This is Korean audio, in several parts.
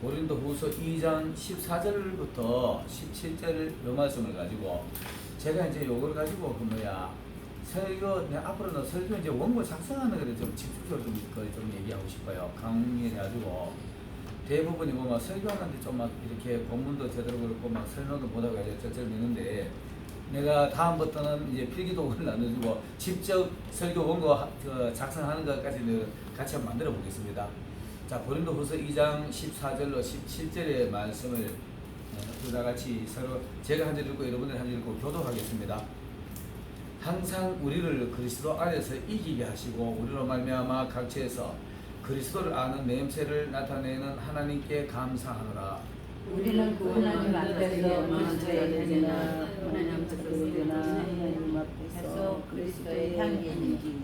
고린도후서 2장 14절부터 17절 요 말씀을 가지고 제가 이제 요걸 가지고 설교 앞으로는 설교 이제 원고 작성하는 거를 좀 집중적으로 좀 얘기하고 싶어요. 강의해가지고 대부분이 막 설교하는데 좀 막 이렇게 본문도 제대로 그렇고 막 설명도 못하고 저처럼 있는데 내가 다음부터는 이제 필기도구를 나눠주고 직접 설교 원고 작성하는 것까지 같이 한번 만들어 보겠습니다. 자, 고린도후서 2장 14절로 17절의 말씀을 다 같이 서로 제가 한 절 읽고 여러분들 한 절 읽고 교도하겠습니다. 항상 우리를 그리스도 안에서 이기게 하시고 우리로 말미암아 각처에서 그리스도를 아는 냄새를 나타내는 하나님께 감사하노라. 우리는 그 하나님 앞에서 그리스도의 향기나 하나님 앞에서 그리스도의 향기니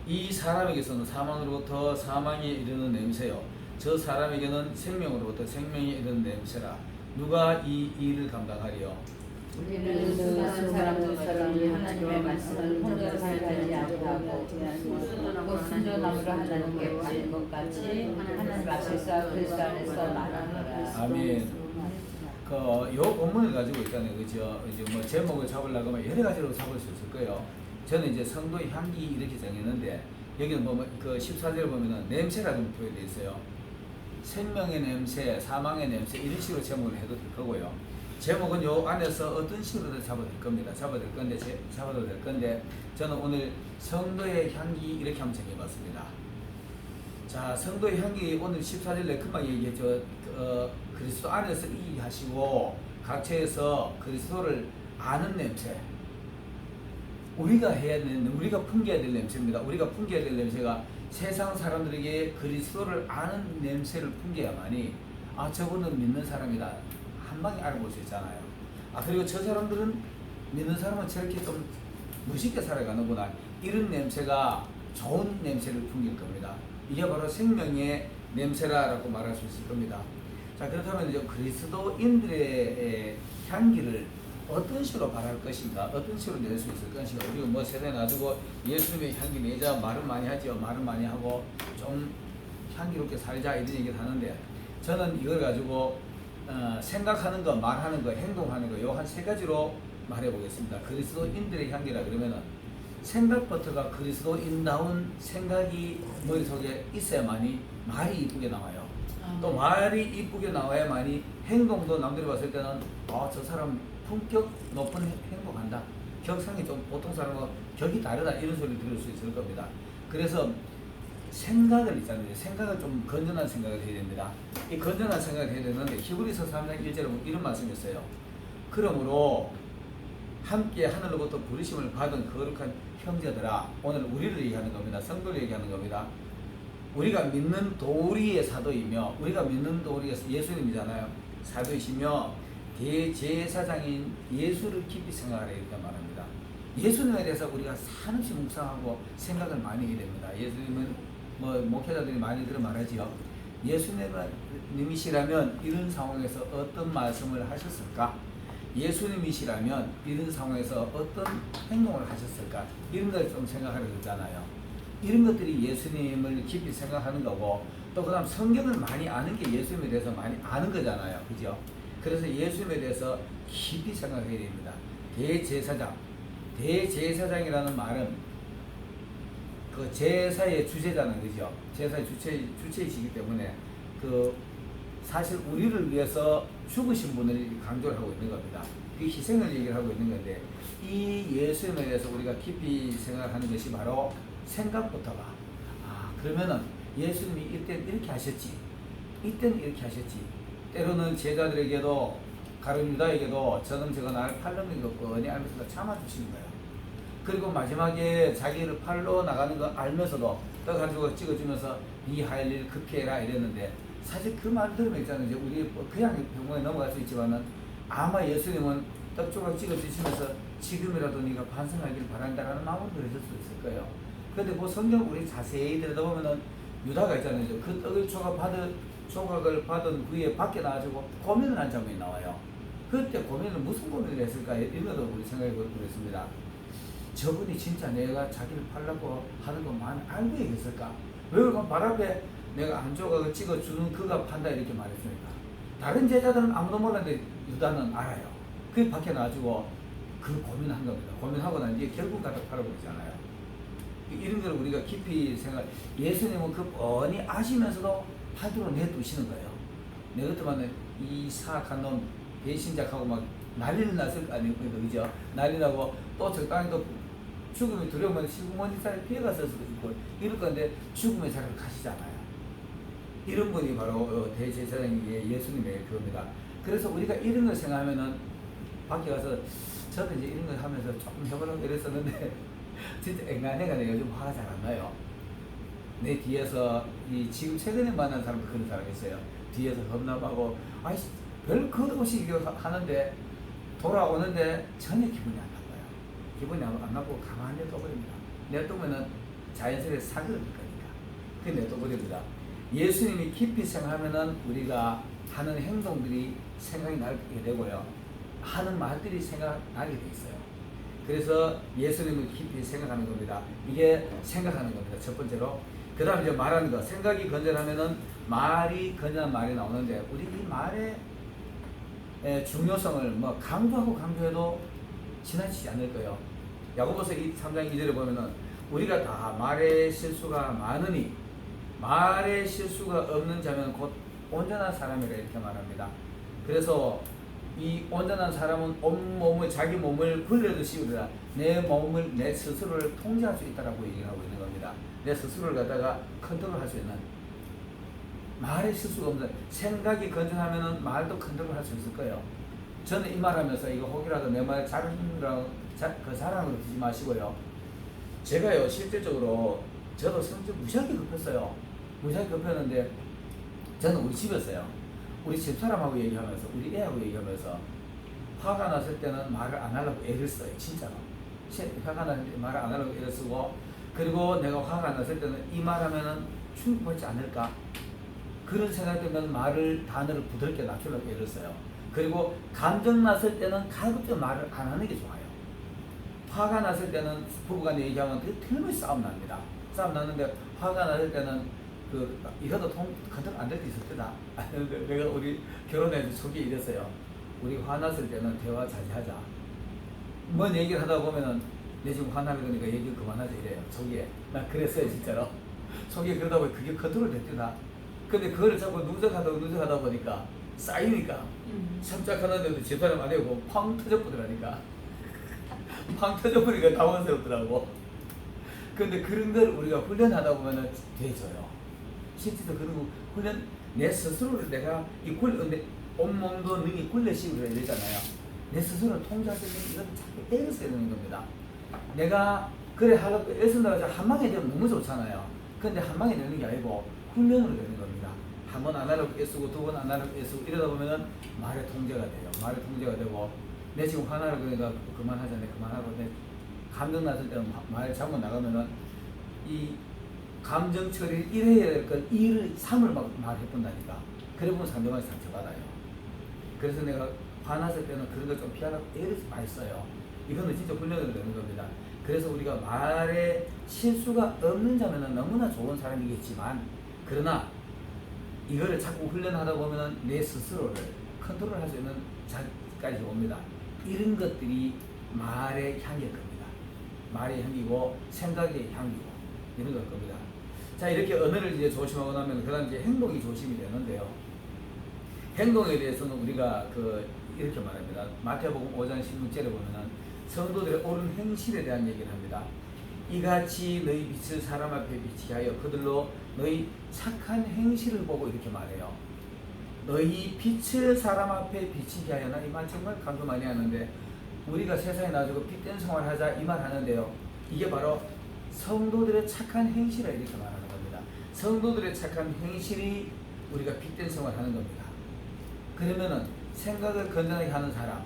이 사람에게서는 사망으로부터 사망에 이르는 냄새요 저 사람에게는 생명으로부터 생명에 이르는 냄새라. 누가 이 일을 감당하리요? 우리는 수많은 사람이 하나님의 말씀을 혼자 살지 아니하고 순전함으로 하나님께 받는 것 같이 하나님 앞에서 그리스도 안에서 나누노라. 아멘. 요 본문을 가지고 있다는 그죠? 이제 뭐 제목을 잡으려고 하면 여러 가지로 잡을 수 있을 거예요. 저는 이제 성도의 향기 이렇게 정했는데 여기는 보면 그 14절 보면은 냄새라는 표현이 있어요. 생명의 냄새, 사망의 냄새 이런 식으로 제목을 해도 될 거고요. 제목은 요 안에서 어떤 식으로든 잡아도 될 겁니다. 잡아도 될 건데 저는 오늘 성도의 향기 이렇게 한번 정해봤습니다. 자, 성도의 향기 오늘 14절에 금방 얘기했죠. 그리스도 안에서 이기게 하시고 각처에서 그리스도를 아는 냄새. 우리가 풍겨야 될 냄새입니다. 우리가 풍겨야 될 냄새가 세상 사람들에게 그리스도를 아는 냄새를 풍겨야만이 저분은 믿는 사람이다 한 방에 알아볼 수 있잖아요. 그리고 저 사람들은 믿는 사람은 저렇게 좀 멋있게 살아가는구나 이런 냄새가 좋은 냄새를 풍길 겁니다. 이게 바로 생명의 냄새라고 말할 수 있을 겁니다. 자, 그렇다면 이제 그리스도인들의 향기를 어떤 식으로 바랄 것인가, 어떤 식으로 낼 수 있을 것인가. 우리가 뭐 세대 놔두고 예수님의 향기 내자 말은 많이 하죠. 말은 많이 하고 좀 향기롭게 살자 이런 얘기를 하는데 저는 이걸 가지고 생각하는 거, 말하는 거, 행동하는 거 요 한 세 가지로 말해 보겠습니다. 그리스도인들의 향기라 그러면은 생각부터가 그리스도인다운 생각이 머릿속에 있어야만이 말이 이쁘게 나와요. 또 말이 이쁘게 나와야만이 행동도 남들이 봤을 때는 저 사람 품격 높은 행동한다. 격상이 좀 보통 사람과 격이 다르다 이런 소리를 들을 수 있을 겁니다. 그래서 생각을 있잖아요. 생각을 좀 건전한 생각을 해야 됩니다. 이 건전한 생각을 해야 되는데 히브리서 3장 1절에 이런 말씀이 있어요. 그러므로 함께 하늘로부터 부르심을 받은 거룩한 형제들아, 오늘 우리를 얘기하는 겁니다. 성도를 얘기하는 겁니다. 우리가 믿는 도리의 사도이며 우리가 믿는 도리가 예수님이잖아요. 사도이시며 대제사장인 예수를 깊이 생각하라 이렇게 말합니다. 예수님에 대해서 우리가 한없이 묵상하고 생각을 많이 해야 됩니다. 예수님은 뭐 목회자들이 많이들 말하지요. 예수님이시라면 이런 상황에서 어떤 말씀을 하셨을까? 예수님이시라면 이런 상황에서 어떤 행동을 하셨을까? 이런 걸 좀 생각하려 그러잖아요. 이런 것들이 예수님을 깊이 생각하는 거고 또 그다음 성경을 많이 아는 게 예수님에 대해서 많이 아는 거잖아요. 그죠? 그래서 예수님에 대해서 깊이 생각해야 됩니다. 대제사장이라는 말은 그 제사의 주제자는 그죠? 제사의 주체이시기 때문에 사실 우리를 위해서 죽으신 분을 강조를 하고 있는 겁니다. 그 희생을 얘기를 하고 있는 건데 이 예수님에 대해서 우리가 깊이 생각하는 것이 바로 생각부터가 그러면은 예수님이 이때는 이렇게 하셨지, 이때는 이렇게 하셨지. 때로는 제자들에게도 가룟 유다에게도 저는 나를 팔는 것 뻔히 알면서도 참아주시는 거예요. 그리고 마지막에 자기를 팔러 나가는 거 알면서도 떡 가지고 찍어주면서 네 할 일 급히 해라 이랬는데 사실 그 말 들으면 있잖아요. 이제 우리 그냥 병원에 넘어갈 수 있지만은 아마 예수님은 떡 조각 찍어주시면서 지금이라도 네가 반성하길 바란다라는 마음으로 그러실 수 있을 거예요. 그런데 그 성경 우리 자세히 들여다보면은 유다가 있잖아요. 그 떡을 조각을 받은 후에 밖에 나와가지고 고민을 한 장면이 나와요. 그때 고민을 무슨 고민을 했을까 이런 것도 우리 생각해 보겠습니다. 저분이 진짜 내가 자기를 팔라고 하는 것만 알고 얘기했을까? 왜 그럼 발 앞에 내가 안 줘가 찍어주는 그가 판다 이렇게 말했습니까? 다른 제자들은 아무도 몰랐는데 유다는 알아요. 그게 밖에 놔주고 그 고민한 겁니다. 고민하고 난 뒤에 결국 갖다 팔아버리잖아요. 이런 걸 우리가 깊이 생각, 예수님은 그 뻔히 아시면서도 팔도로 내두시는 거예요. 내 같으면 이 사악한 놈, 배신작하고 막 난리를 났을 거 아니에요. 그죠? 난리 나고 또 적당히 또 죽음이 두려우면 시구머니 자리에 피해갔을 수도 있고 이럴 건데 죽음의 자리를 가시잖아요. 이런 분이 바로 대제사장이 예수님의 그겁니다. 그래서 우리가 이런 걸 생각하면은 밖에 가서 저도 이제 이런 걸 하면서 조금 해보려고 이랬었는데 진짜 앵간해가 내가 요즘 화가 잘 안 나요. 내 뒤에서 지금 최근에 만난 사람도 그런 사람이 있어요. 뒤에서 험담하고 아이씨 별 것 없이 이거 하는데 돌아오는데 전혀 기분이 안 나빠요. 기분이 안 나쁘고 가만히 냅둬버립니다. 냅두면은 자연스레 사그러질 거니까. 그게 냅둬버립니다. 예수님이 깊이 생각하면은 우리가 하는 행동들이 생각이 나게 되고요. 하는 말들이 생각나게 돼 있어요. 그래서 예수님을 깊이 생각하는 겁니다. 이게 생각하는 겁니다. 첫 번째로. 그 다음 이제 말하는 거. 생각이 건전하면은 말이 건전한 말이 나오는데 우리 이 말의 중요성을 뭐 강조하고 강조해도 지나치지 않을 거예요. 야고보서 3장 2절에 보면은 우리가 다 말의 실수가 많으니 말의 실수가 없는 자면 곧 온전한 사람이라 이렇게 말합니다. 그래서 이 온전한 사람은 온몸을 자기 몸을 굴려듯이 우리가 내 몸을 내 스스로를 통제할 수 있다라고 얘기를 하고 있는 겁니다. 내 스스로를 갖다가 컨트롤할 수 있는 말의 실수가 없는 생각이 건전하면은 말도 컨트롤할 수 있을 거예요. 저는 이 말하면서 이거 혹이라도 내 말 자랑으로 듣지 마시고요. 제가요 실질적으로 저도 성질 무지하게 급했어요. 무지하게 급했는데 저는 우리 집에서요. 우리 집사람하고 얘기하면서 우리 애하고 얘기하면서 화가 났을 때는 말을 안 하려고 애를 써요. 진짜로. 화가 났을 때 말을 안 하려고 애를 쓰고 그리고 내가 화가 났을 때는 이 말하면은 충분하지 않을까? 그런 생각 때문에 말을 단어를 부드럽게 낮추려고 애를 써요. 그리고 감정 났을 때는 가급적 말을 안 하는 게 좋아요. 화가 났을 때는 부부간에 얘기하면 되게 틀림없이 싸움 납니다. 싸움 나는데 화가 났을 때는 이것도 컨트롤 안 될 때 있을 때다. 내가 우리 결혼해서 속이 이랬어요. 우리 화났을 때는 대화 자제하자. 뭔 얘기를 하다 보면은 내 지금 화나게 되니까 얘기 그만하자 이래요. 속에. 나 그랬어요 진짜로. 속에 그러다 보니 그게 컨트롤 될 때다. 근데 그거를 자꾸 누적하다 보니까 쌓이니까 참작하는데도 집사람 안 되고 팡 터져버리라니까. 팡 터져버리니까 당황스럽더라고. 근데 그런 걸 우리가 훈련하다 보면은 돼져요. 실제로 그런 거 훈련, 내 스스로를 내가 온몸도 능히 굴려씌우려 이러잖아요. 내 스스로를 통제할 수 있는 이건 자꾸 애를 써야 되는 겁니다. 내가 그래 하려고 애쓴다고 해서 한 방에 되면 너무 좋잖아요. 근데 한 방에 되는 게 아니고 훈련으로 되는 겁니다. 한 번 안 하려고 애쓰고 두 번 안 하려고 애쓰고 이러다 보면은 말의 통제가 돼요. 말의 통제가 되고 내 지금 화나려고 그러니까 그만하자 내 그만하고 내 감정 났을 때는 말 잘못 나가면은 이 감정 처리를 1 해야 될 걸 2를 3을 막 말해본다니까. 그래 보면 상대방이 상처받아요. 그래서 내가 화났을 때는 그런 걸 좀 피하라고 애를 많이 써요. 이거는 진짜 훈련으로 되는 겁니다. 그래서 우리가 말에 실수가 없는 자면은 너무나 좋은 사람이겠지만 그러나 이거를 자꾸 훈련하다 보면은 내 스스로를 컨트롤할 수 있는 자까지 옵니다. 이런 것들이 말의 향일 겁니다. 말의 향이고 생각의 향이고 이런 걸 겁니다. 자, 이렇게 언어를 이제 조심하고 나면 그다음 이제 행동이 조심이 되는데요. 행동에 대해서는 우리가 이렇게 말합니다. 마태복음 5장 16절에 보면은 성도들의 옳은 행실에 대한 얘기를 합니다. 이같이 너희 빛을 사람 앞에 비치게 하여 그들로 너희 착한 행실을 보고 이렇게 말해요. 너희 빛을 사람 앞에 비치게 하여. 나 이 말 정말 강조 많이 하는데 우리가 세상에 나와서 빛된 생활을 하자 이 말 하는데요. 이게 바로 성도들의 착한 행실을 이렇게 말하는 겁니다. 성도들의 착한 행실이 우리가 빛된 생활을 하는 겁니다. 그러면은 생각을 건전하게 하는 사람,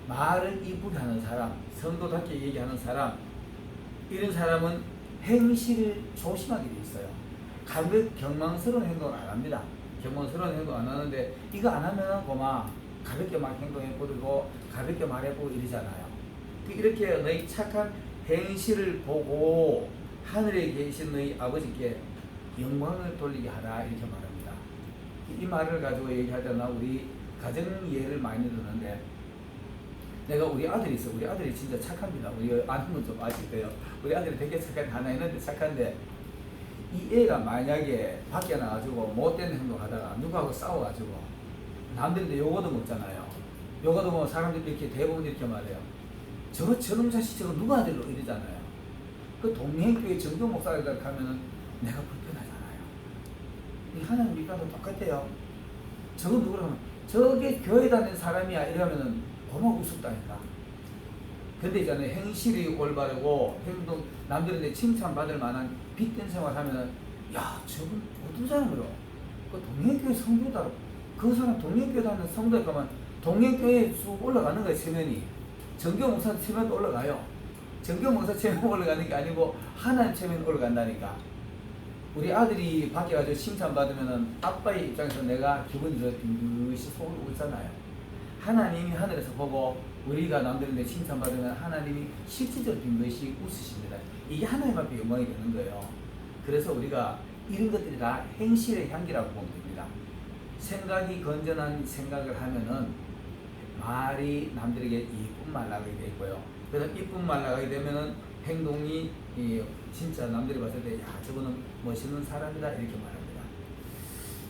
말을 이쁘게 하는 사람, 성도답게 얘기하는 사람, 이런 사람은 행실을 조심하게 돼 있어요. 경망스러운 행동을 안 합니다. 경망스러운 행동 안 하는데 이거 안 하면은 고마 가볍게 막 행동해버리고 가볍게 말해보고 이러잖아요. 이렇게 너희 착한 행실을 보고 하늘에 계신 너희 아버지께 영광을 돌리게 하라 이렇게 말합니다. 이 말을 가지고 얘기하잖아. 우리 가정 예를 많이 드는데 내가 우리 아들이 있어. 우리 아들이 진짜 착합니다. 우리 아는 건 좀 아실 거예요. 우리 아들이 되게 착한 하나 있는데 착한데 이 애가 만약에 밖에 나가지고 못된 행동 하다가 누구하고 싸워가지고 남들인데 요거도 먹잖아요. 요거도 뭐 사람들이 이렇게 대부분 이렇게 말해요. 저놈 자식 저거 누가 아들로 이러잖아요. 그 동행교회 정교 목사를 가면은 내가 불편하잖아요. 이 하나님 믿과도 똑같아요. 저거 누구라면 저게 교회 다니는 사람이야 이러면은 고마워 우습다니까. 근데 있잖아요. 행실이 올바르고 행동 남들한테 칭찬받을 만한 빛된 생활하면은 야 저분 어떤 사람으로 그 동행교회 성도다. 그 사람 동행교회 다니는 성도에 가면 동행교회에 쭉 올라가는 거예요. 체면이. 정교 목사 체면도 올라가요. 정교 목사 체면 올라가는 게 아니고 하나님 체면 올라간다니까. 우리 아들이 밖에 가서 칭찬받으면은 아빠의 입장에서 내가 기분이 더 빙긋이 속을 오고 있잖아요. 하나님이 하늘에서 보고 우리가 남들한테 칭찬받으면 하나님이 실질적으로 빙긋이 웃으십니다. 이게 하나님 앞에 영광이 되는 거예요. 그래서 우리가 이런 것들이 다 행실의 향기라고 보면 됩니다. 생각이 건전한 생각을 하면은 말이 남들에게 이쁜 말 나가게 돼 있고요. 그래서 이쁜 말 나가게 되면은 행동이 진짜 남들이 봤을 때 야 저거는 멋있는 사람이다 이렇게 말합니다.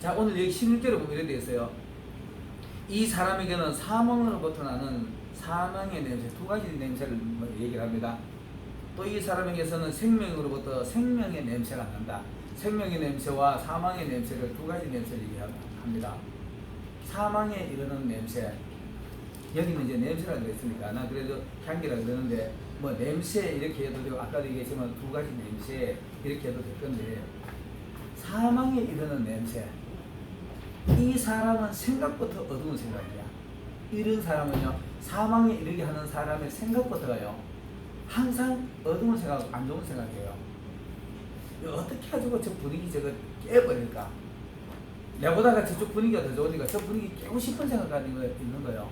자 오늘 여기 16절에 보면 이렇게 되어 있어요. 이 사람에게는 사망으로부터 나는 사망의 냄새 두 가지 냄새를 얘기를 합니다. 또 이 사람에게서는 생명으로부터 생명의 냄새가 난다. 생명의 냄새와 사망의 냄새를 두 가지 냄새를 얘기합니다. 사망에 이르는 냄새 여기는 이제 냄새라고 그랬으니까 나 그래도 향기라고 그러는데 뭐 냄새 이렇게 해도 되고 아까도 얘기했지만 두 가지 냄새 이렇게 해도 될 건데 사망에 이르는 냄새 이 사람은 생각부터 어두운 생각이야. 이런 사람은요 사망에 이르게 하는 사람의 생각부터가요 항상 어두운 생각 안 좋은 생각이에요. 어떻게 가지고 저 분위기 저거 깨버릴까. 내보다가 저쪽 분위기가 더 좋으니까 저 분위기 깨고 싶은 생각이 있는 거예요.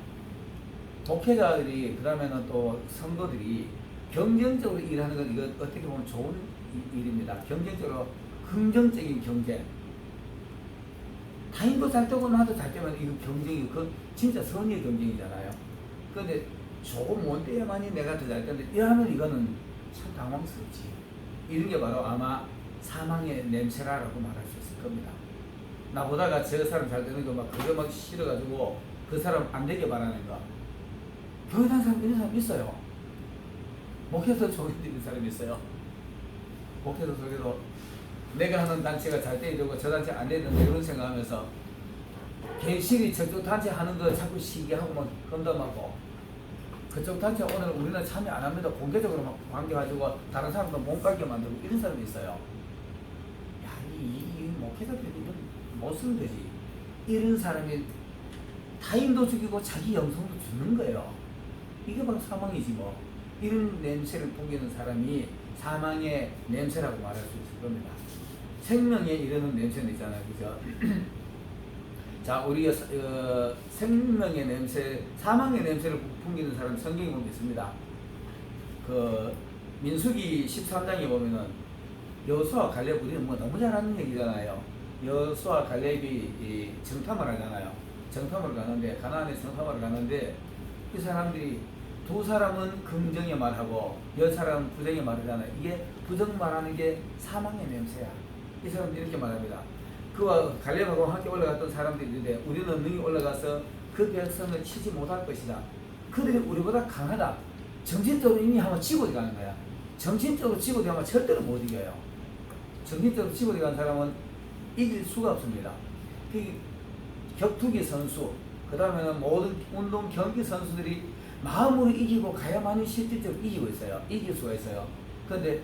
목회자들이 그다음에는 또 성도들이 경쟁적으로 일하는 건 이거 어떻게 보면 좋은 일입니다. 경쟁적으로 긍정적인 경쟁. 타인도 잘 되고 나도 잘 되면 이거 경쟁이 그 진짜 선의의 경쟁이잖아요. 그런데 조금 못 돼야만이 내가 더 잘 되는데 이러면 이거는 참 당황스럽지. 이런 게 바로 아마 사망의 냄새라고 말할 수 있을 겁니다. 나보다가 저 사람 잘 되는 거 막 그거 막 싫어가지고 그 사람 안 되게 바라는 거. 교회 다니는 사람 이런 사람 있어요. 목회에서 소개드리는 사람이 있어요. 목회에서 소개로 내가 하는 단체가 잘 돼야 되고 저 단체 안 돼야 된다 이런 생각하면서 개실이 저쪽 단체 하는 거 자꾸 시기하고 막 건담하고 그쪽 단체 오늘 우리는 참여 안 합니다. 공개적으로 막 관계가지고 다른 사람도 못 가게 만들고 이런 사람이 있어요. 야, 이 목회자들이 이건 못 쓰면 되지. 이런 사람이 타인도 죽이고 자기 영성도 죽는 거예요. 이게 바로 사망이지 뭐. 이런 냄새를 풍기는 사람이 사망의 냄새라고 말할 수 있을 겁니다. 생명에 이르는 냄새는 있잖아요. 그죠? 자, 우리가 생명의 냄새, 사망의 냄새를 풍기는 사람 성경에 보면 있습니다. 그 민수기 13장에 보면은 여호수아 갈렙 우리는 뭐 너무 잘 아는 얘기잖아요. 여호수아 갈렙이 정탐을 하잖아요. 정탐을 가는데 가나안에 정탐을 가는데 이 사람들이 두 사람은 긍정의 말하고 여 사람은 부정의 말하잖아요. 이게 부정 말하는 게 사망의 냄새야. 이 사람들이 이렇게 말합니다. 그와 갈렙하고 함께 올라갔던 사람들이 있는데 우리는 능히 올라가서 그 백성을 치지 못할 것이다. 그들이 우리보다 강하다. 정신적으로 이미 한번 지고 들어가는 거야. 정신적으로 지고 들어가면 절대로 못 이겨요. 정신적으로 지고 들어간 사람은 이길 수가 없습니다. 그 격투기 선수, 그 다음에는 모든 운동 경기 선수들이 마음으로 이기고 가야만이 실질적으로 이기고 있어요. 이길 수가 있어요. 그런데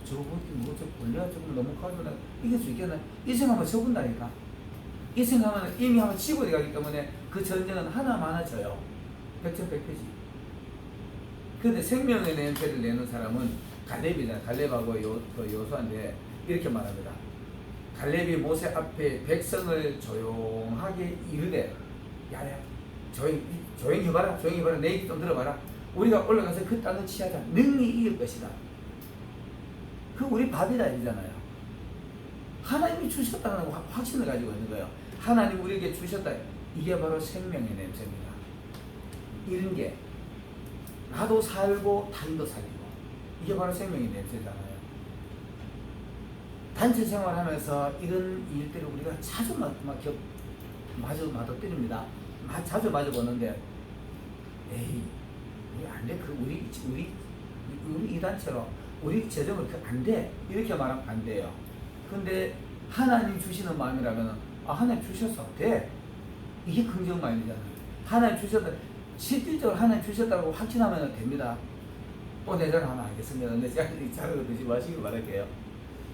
저거 뭐저 벌레가 조금 너무 커서 이길 수 있겠나? 이 생각하면 적은다니까. 이 생각하면 이미 한번 치고 들어가기 때문에 그 전쟁은 하나만 져요. 백전백패지. 그런데 생명의 냄새를 내는 사람은 갈렙이잖아요. 갈렙하고 여호수아인데 이렇게 말합니다. 갈렙이 모세 앞에 백성을 조용하게 이르되 야야 조용히 해봐라. 조용히 해봐라. 내 얘기 좀 들어봐라. 우리가 올라가서 그 땅을 취하자. 능히 이길 것이다. 그 우리 밥이다 이잖아요. 하나님이 주셨다는 확신을 가지고 있는 거예요. 하나님 우리에게 주셨다. 이게 바로 생명의 냄새입니다. 이런 게 나도 살고 타인도 살리고 이게 바로 생명의 냄새잖아요. 단체 생활하면서 이런 일들을 우리가 자주 마주 때립니다. 자주 마주 보는데 에이 이게 안 돼. 우리 이 단체로 우리 재정을 안 돼. 이렇게 말하면 안 돼요. 근데 하나님 주시는 마음이라면 하나님 주셔서 돼. 이게 긍정 마음이잖아요. 하나님 주셨다. 실질적으로 하나님 주셨다고 확신하면 됩니다. 또 내전하면 알겠습니다. 근데 자료를 드지 마시길 바랄게요.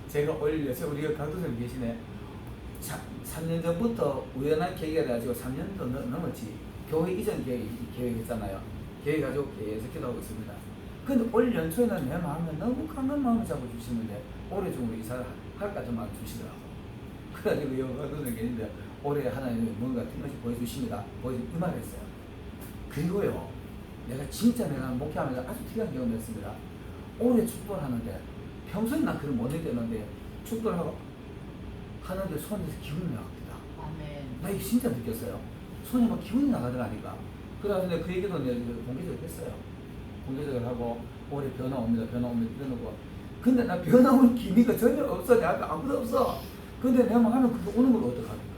제가 올려서 우리가 강도선생님 계시네. 3년 전부터 우연한 계기가 돼가지고 3년도 넘었지. 교회 이전 계획했잖아요. 계획가지고 계속 기도하고 있습니다. 근데 올 연초에는 내 마음에 너무 강한 마음을 잡고 주시는데 올해 중으로 이사를 할까 좀 마음 주시더라고. 그래가지고 강도선생님 계신데 올해 하나님이 뭔가 특별히 보여주십니다. 이 말을 했어요. 그리고요, 내가 진짜 목회하면서 아주 특이한 경험을 했습니다. 올해 축도를 하는데 평소에 난 그걸 못 느꼈는데 축도를 하는데 손에서 기운이 나갑니다. 아멘. 나 이거 진짜 느꼈어요. 손에 막 기운이 나가더라니까. 그래서 그 얘기도 내가 공개적으로 했어요. 공개적으로 하고 올해 변화 옵니다. 이러고. 근데 나 변화 올 기미가 전혀 없어. 내 앞에 아무도 없어. 근데 내가 뭐 하면 그거 오는 걸 어떡합니까?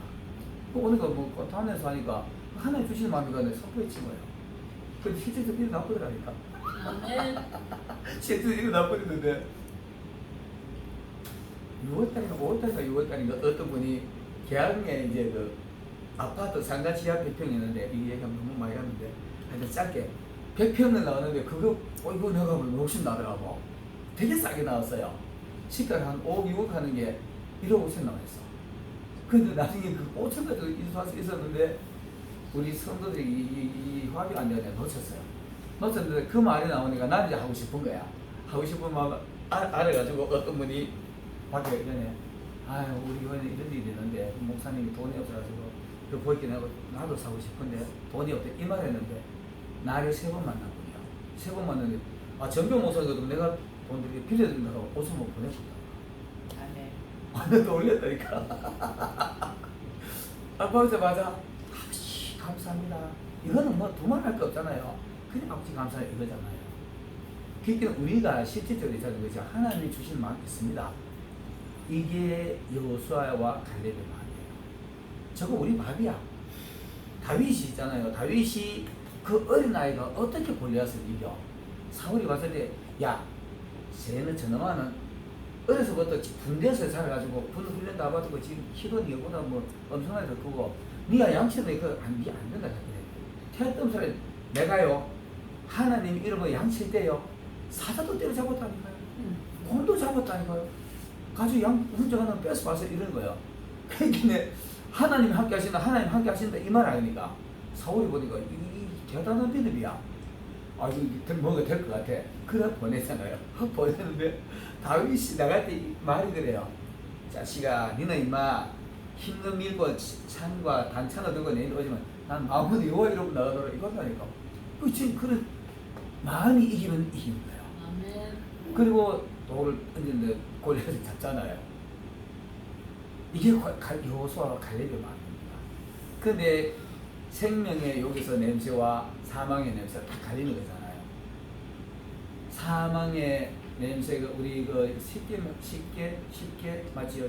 그 오는 거 뭐 다운에서 하니까 하나님 주시는 마음이가 내 선포해친 거예요. 근데 실제적으로 일이 나쁘더라니까. 아멘. 실제적으로 일이 나쁘는데 6월달인가 어떤 분이 계양에 이제 그 아파트 상가 지하 100평이 있는데 이 얘기하면 너무 많이 하는데 하여튼 짧게 100평을 나오는데 그거 이거 내가 보면 욕심 나더라고. 되게 싸게 나왔어요. 시가를 한 5억 6억 하는 게 1억 5천 나왔어. 근데 나중에 그 5천 가지고 인수할 수 있었는데 우리 성도들이 이 화비가 안 되니까 놓쳤는데 그 말이 나오니까 난 이제 하고 싶은 거야. 하고 싶은 마음 알아가지고 어떤 분이 밖에 전에 우리 교회는 이런 일이 있는데 목사님이 돈이 없어가지고 그 보이게 나도 사고 싶은데 돈이 없대 이 말했는데 나를 3번 만났군요. 3번 만났는데 전병 목사님도 내가 돈 이렇게 빌려준다고 5천만 보내준다. 아멘. 완전 올렸다니까. 아버지 맞아. 아버지 감사합니다. 이거는 뭐 두말할 거 없잖아요. 그냥 아버지 감사해 이거잖아요. 그러니까 우리가 실질적으로 있다는 거죠. 하나님이 주신 마음이 있습니다. 이게 여호수아와 갈렙의 마음이에요. 저거 우리 밥이야. 다윗이 있잖아요. 다윗이 그 어린아이가 어떻게 골리앗을 이겨? 사울이 봤을 때 야, 쟤는 저놈아는 어려서부터 군대에서 살아가지고 군 훈련 다 받고 지금 키도 니보다 뭐 엄청나게 더 크고 니가 양치도 니안 된다 그래. 태어뜸살에 내가요 하나님 이름으로 양칠 때요 사자도 때려잡았다니까요. 곰도 잡았다니까요. 가지고 양 hun적하는 뺏어 봐서 이러는 거예요. 그러니까 하나님 함께 하신다, 하나님 함께 하신다 이 말 아닙니까? 사울이 보니까 이 대단한 믿음이야. 이거 뭐가 될 것 같아. 그래 보내잖아요. 보내는데 다윗이 나갈 때 말이 그래요. 자식아, 니는 임마 힘든 밀고 창과 단창을 들고 내일 오지만 난 마음은 여호와 이름 나가더라 이거다니까. 지금 그런 마음이 이기면 이기는 거예요. 아멘. 그리고 돌을 던지는데 골리앗을 잡잖아요. 이게 여호수아와 갈렙의 마음입니다. 근데 생명의 여기서 냄새와 사망의 냄새가 다 갈리는 거잖아요. 사망의 냄새가 우리 그 쉽게 마치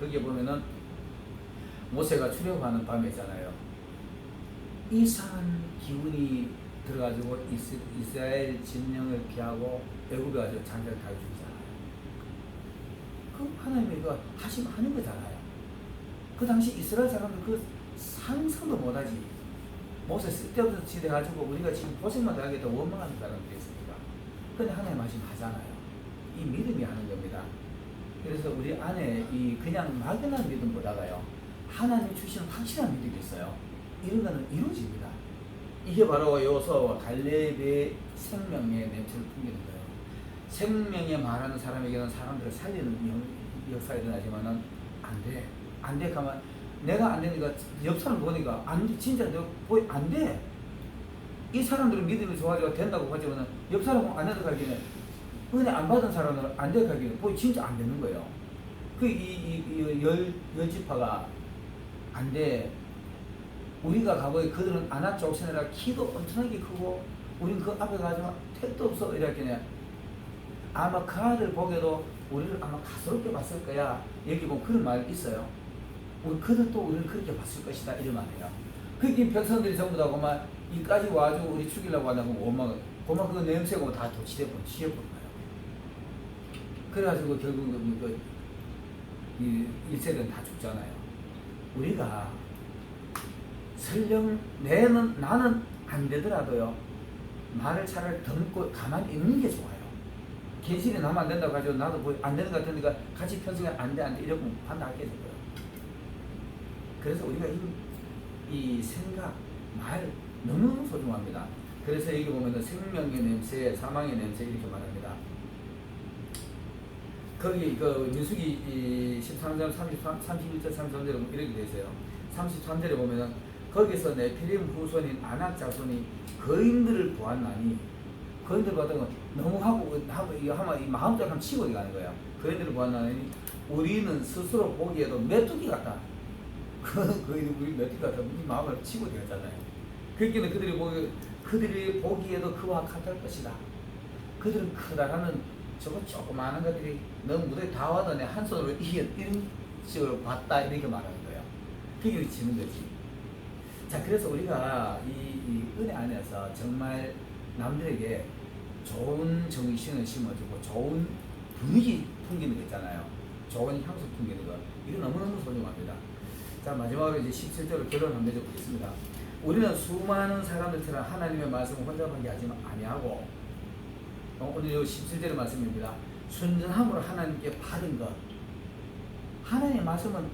거기에 보면은 모세가 출애굽하는 밤에 있잖아요. 이상한 기운이 들어가지고 이스라엘 진영을 피하고 애굽에 가지고 장자를 다 죽이잖아요. 그럼 하나님이 이거 다시 하는 거잖아요. 그 당시 이스라엘 사람들 그 상상도 못하지. 모세 쓸데없는 짓 해가지고 우리가 지금 고생만 더 하겠다 원망하는 사람들이 있습니다. 근데 하나님 말씀하잖아요. 이 믿음이 하는 겁니다. 그래서 우리 안에 이 그냥 막연한 믿음보다가요 하나님이 주시는 확실한 믿음이 있어요. 이런 거는 이루어집니다. 이게 바로 여호수아와 갈렙의 생명의 냄새를 풍기는 거예요. 생명에 말하는 사람에게는 사람들을 살리는 역사가 일어나지만은 안 돼 가만 내가 안 되니까 옆 사람 보니까 안 돼. 진짜 내가 안 돼. 이 사람들은 믿음이 좋아지고 된다고 하지만 옆 사람은 안 된다고 하기에는 은혜 안 받은 사람은 안 된다고 하기에는 거의 진짜 안 되는 거예요. 열 지파가 안 돼. 우리가 가보니 그들은 아낙 족속이라 키도 엄청나게 크고 우린 그 앞에 가서 택도 없어 이랬겠네. 아마 그 아들 보게도 우리를 아마 가소롭게 봤을 거야. 여기 보면 그런 말이 있어요. 그들도 우리를 그렇게 봤을 것이다 이런 말이에요. 그게 백성들이 전부 다 그만 이까지 와가지고 우리 죽이려고 한다고 고만 그 냄새고 다 도치대고 지어버린 거예요. 그래가지고 결국 이 1세대는 다 죽잖아요. 우리가 설령 나는 안 되더라도요 말을 차라리 듣고 가만히 있는 게 좋아요. 계실이 나면 안 된다고 하죠. 나도 뭐 안 되는 것 같으니까 같이 편성해 안 돼 이러고 판단하게 되고요. 그래서 우리가 이 생각, 말 너무너무 소중합니다. 그래서 여기 보면은 생명의 냄새, 사망의 냄새 이렇게 말합니다. 거기 민수기 13장 31절 33절에 이렇게 되어 있어요. 33절에 보면은 거기서 네피림 후손인 아낙 자손이 거인들을 보았나니 거인들 보았던 건 너무 하고 이거 하면 이 마음대로 하면 치고 가는 거예요. 거인들을 보았나니 우리는 스스로 보기에도 메뚜기 같다. 거인은 우리 메뚜기 같다. 우리 마음을 치고 되었잖아요. 그렇기는 그들이 보기에도 그와 같을 것이다. 그들은 크다라는 저거 조그마한 것들이 너 무대에 다 와도 내 한 손으로 이런 식으로 봤다 이렇게 말하는 거예요. 그게 지는 거지. 자, 그래서 우리가 이 은혜 안에서 정말 남들에게 좋은 정신을 심어주고 좋은 분위기 풍기는 거 있잖아요. 좋은 향수 풍기는 거. 이거 너무너무 소중합니다. 자, 마지막으로 이제 17절로 결론 한번 내려보겠습니다. 우리는 수많은 사람들처럼 하나님의 말씀을 혼자밖에 하지 아니하고 오늘 이 17절의 말씀입니다. 순전함으로 하나님께 받은 것. 하나님의 말씀은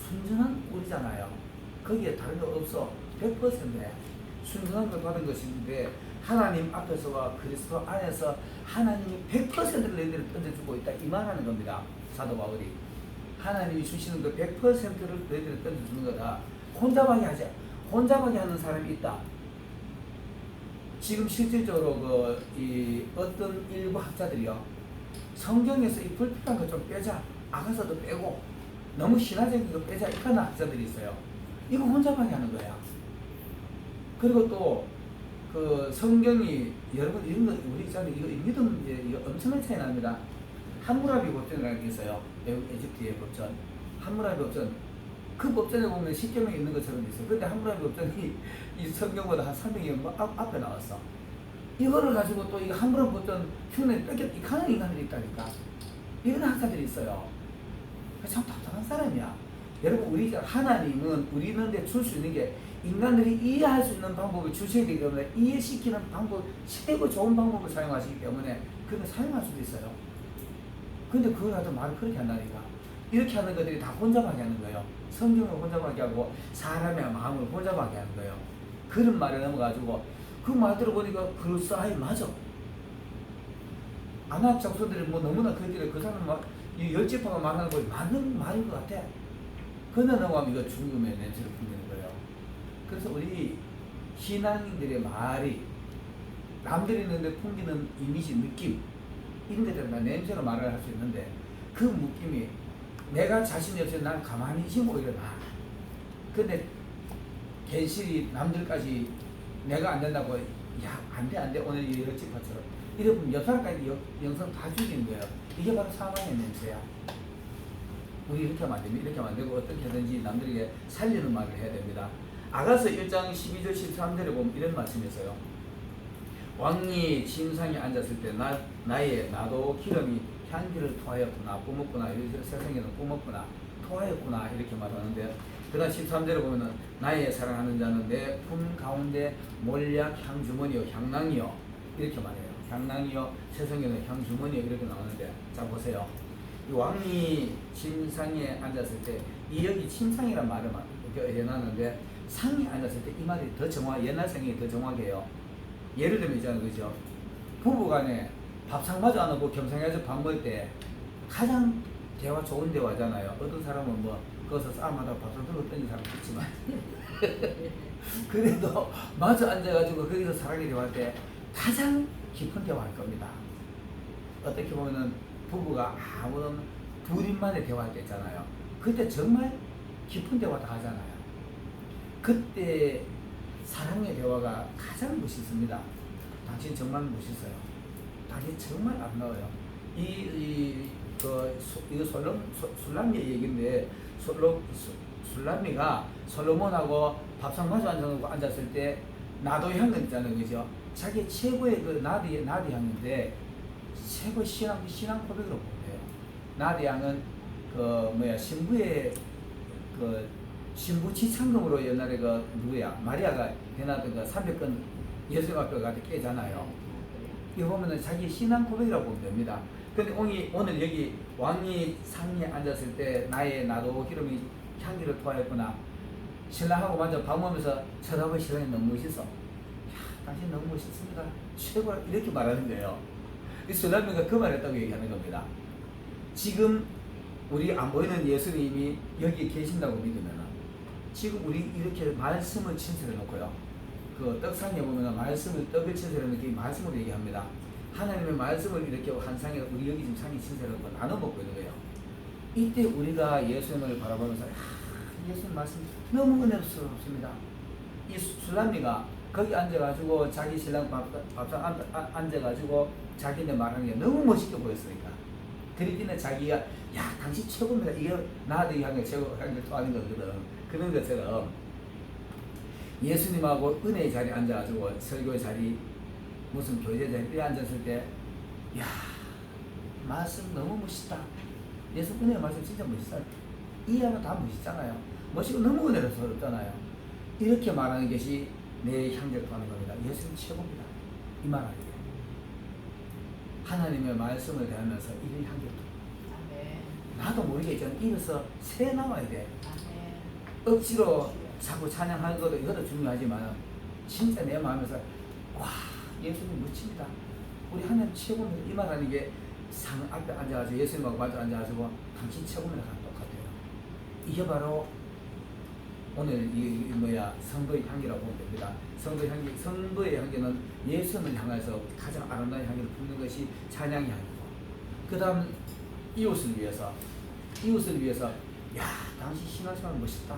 순전한 꿀이잖아요. 거기에 다른 거 없어. 100%에 순전한 걸 받은 것인데 하나님 앞에서와 그리스도 안에서 하나님이 100%를 너희들을 던져주고 있다 이 말하는 겁니다. 사도 바울이 하나님이 주시는 그 100%를 너희들을 던져주는 거다. 혼자만이 하자. 혼자만이 하는 사람이 있다. 지금 실질적으로 어떤 일부 학자들이요 성경에서 이 불필요한 거 좀 빼자. 아가서도 빼고 너무 신화적인 거 빼자. 이런 학자들이 있어요. 이거 혼자만이 하는 거야. 그리고 또 성경이 여러분 이런 거 우리 있잖아요. 이거 믿음 이거 엄청난 차이 납니다. 함무라비 법전이라는 게 있어요. 에집트의 법전. 함무라비 법전. 그 법전에 보면 십계명이 있는 것처럼 있어요. 근데 함무라비 법전이 이 성경보다 한 300년 앞에 나왔어. 이거를 가지고 또 이 함무라비 법전 흉내 뺏겼 가는 인간들이 있다니까. 이런 학자들이 있어요. 참 답답한 사람이야. 여러분 하나님은 우리는데 줄 수 있는 게 인간들이 이해할 수 있는 방법을 주셔야 되기 때문에 이해시키는 방법 최고 좋은 방법을 사용하시기 때문에 그걸 사용할 수도 있어요. 근데 그걸 가지고 말을 그렇게 한다니까. 이렇게 하는 것들이 다 혼자밖에 하는 거예요. 성경을 혼자밖에 하고 사람의 마음을 혼자밖에 하는 거예요. 그런 말을 넘어가지고 그 말 들어보니까 그럴싸하게 맞아. 아낙 장소들이 뭐 너무나 그 사람 이 열지파가 말하는 거 맞는 말인 것 같아. 그러나 넘어가면 이거 죽음의 냄새를 풍기는 거예요. 그래서 우리 신앙인들의 말이 남들이 있는데 풍기는 이미지, 느낌 이런 것들은 다 냄새로 말을 할 수 있는데 그 느낌이 내가 자신이 없이 난 가만히 지고 일어나. 근데 괜시리 남들까지 내가 안 된다고 야 안 돼 오늘 이 열지파처럼 이러면 옆 사람까지 영성 다 죽이는 거예요. 이게 바로 사망의 냄새야. 우리 이렇게 하면 안 됩니다. 이렇게 하면 안 되고 어떻게든지 남들에게 살리는 말을 해야 됩니다. 아가서 1장 12절 13절에 보면 이런 말씀이 있어요. 왕이 침상에 앉았을 때 나도 기름이 향기를 토하였구나 뿜었구나 세상에는 뿜었구나 토하였구나 이렇게 말하는데 그 다음 13절에 보면은 나의 사랑하는 자는 내 품 가운데 몰약 향주머니요 향낭이요 이렇게 말해요. 향낭이요 세상에는 향주머니요 이렇게 나오는데 자 보세요. 이 왕이 침상에 앉았을 때 이 여기 침상이란 말을 해놨는데 상에 앉았을 때 이 말이 더 옛날 성경이 더 정확해요. 예를 들면 있잖아요, 그죠? 부부간에 밥상 마저 안 하고 겸상해서 밥 먹을 때 가장 대화 좋은 대화잖아요. 어떤 사람은 뭐 거기서 싸움하다가 밥상 들고 던진 사람 있지만 그래도 마주 앉아가지고 거기서 사랑의 대화할 때 가장 깊은 대화할 겁니다. 어떻게 보면은 부부가 아무런 둘인만의 대화할 때 있잖아요. 그때 정말 깊은 대화 다 하잖아요. 그때 사랑의 대화가 가장 멋있습니다. 당신 정말 멋있어요. 당신 정말 아름다워요. 이거 술람미 얘기인데 술람미가 솔로몬하고 밥상 마주 앉았을 때 나도 향은 있잖아요, 그죠? 자기 최고의 그 나디 향인데 최고 신앙 고백으로 보세요. 나디 향은 신부의 신부 지창금으로 옛날에 마리아가 해놨던 300건 예수님 앞에 가서 깨잖아요. 이거 보면은 자기 신앙 고백이라고 보면 됩니다. 근데 오늘 여기 왕이 상에 앉았을 때 나도 기름이 향기를 토하였구나. 신랑하고 먼저 밥 먹으면서 쳐다보는 신랑이 너무 멋있어. 당신 너무 멋있습니다. 최고 이렇게 말하는 거예요. 이 술람미가 그 말했다고 얘기하는 겁니다. 지금 우리 안 보이는 예수님이 여기 계신다고 믿으면 지금 우리 이렇게 말씀을 친설해 놓고요. 그 떡상에 보면 떡을 친설해 놓고 말씀으로 얘기합니다. 하나님의 말씀을 이렇게 한 상에 우리 여기 지금 상에 친설해 놓고 나눠 먹고 있는 거예요. 이때 우리가 예수님을 바라보면서 예수님 말씀 너무 은혜스럽습니다. 이 술람미가 거기 앉아가지고 자기 신랑 밥상 앉아가지고 자기네 말하는 게 너무 멋있게 보였으니까 그리기는 자기가 당신 최고입니다. 이게 나도 향을 최고 향을 토하는 거거든. 그런 것처럼 예수님하고 은혜의 자리에 앉아가지고 설교의 자리 무슨 교제 자리에 앉았을 때 말씀 너무 멋있다. 예수 은혜의 말씀 진짜 멋있다. 이해하면 다 멋있잖아요. 멋있고 너무 은혜스럽잖아요. 이렇게 말하는 것이 내 향기를 토하는 겁니다. 예수님 최고입니다. 이 말 아니에요. 하나님의 말씀을 대하면서 이를 향기를 토. 나도 모르게 있잖아. 입에서 새 나와야 돼. 억지로 자꾸 찬양하는 것도 이것도 중요하지만 진짜 내 마음에서 와 예수님 멋집니다. 우리 하나님 최고입니다. 이 말하는 게 상 앞에 앉아가지고 예수님하고 마주 앉아가지고 당신 최고입니다. 똑같아요. 이게 바로 오늘 성도의 향기라고 보면 됩니다. 성도의 향기는 예수님을 향해서 가장 아름다운 향기를 품는 것이 찬양의 향기고, 그 다음 이웃을 위해서 당신 신앙생활 멋있다.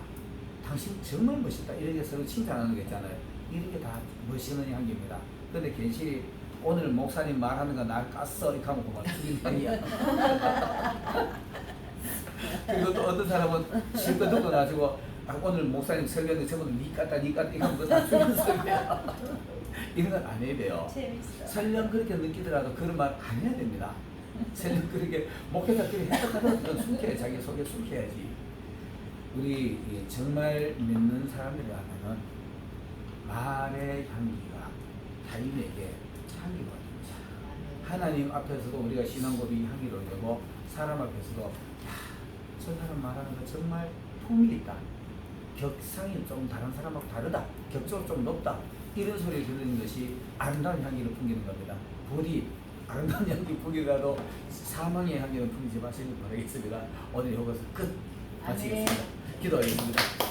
당신 정말 멋있다. 이렇게 서로 칭찬하는 거 있잖아요. 이렇게 다 멋있는 향기입니다. 근데 괜시 오늘 목사님 말하는 거 날 깠어 이렇게 하면 그만 죽인 향이야. 그리고 또 어떤 사람은 실컷 듣고 나가지고 오늘 목사님 설교는 전부 니 깠다 이거 하면 그거 다 죽인 소리야. 이런 건 안 해야 돼요. 재밌어. 설령 그렇게 느끼더라도 그런 말 안 해야 됩니다. 설령 그렇게 목회자 그렇게 해석하더라도 그건 숨겨야 자기 속에 숨겨야지. 우리 정말 믿는 사람들이라면 말의 향기가 타인에게 향기가 됩니다. 하나님 앞에서도 우리가 신앙고백이 향기를 내고 사람 앞에서도 저 사람 말하는 거 정말 품이 있다. 격상이 좀 다른 사람하고 다르다. 격적으로 좀 높다. 이런 소리를 들리는 것이 아름다운 향기를 풍기는 겁니다. 부디 아름다운 향기 풍기라도 사망의 향기를 풍기지 마시길 바라겠습니다. 오늘 여기서 끝 마치겠습니다. 기도하겠습니다.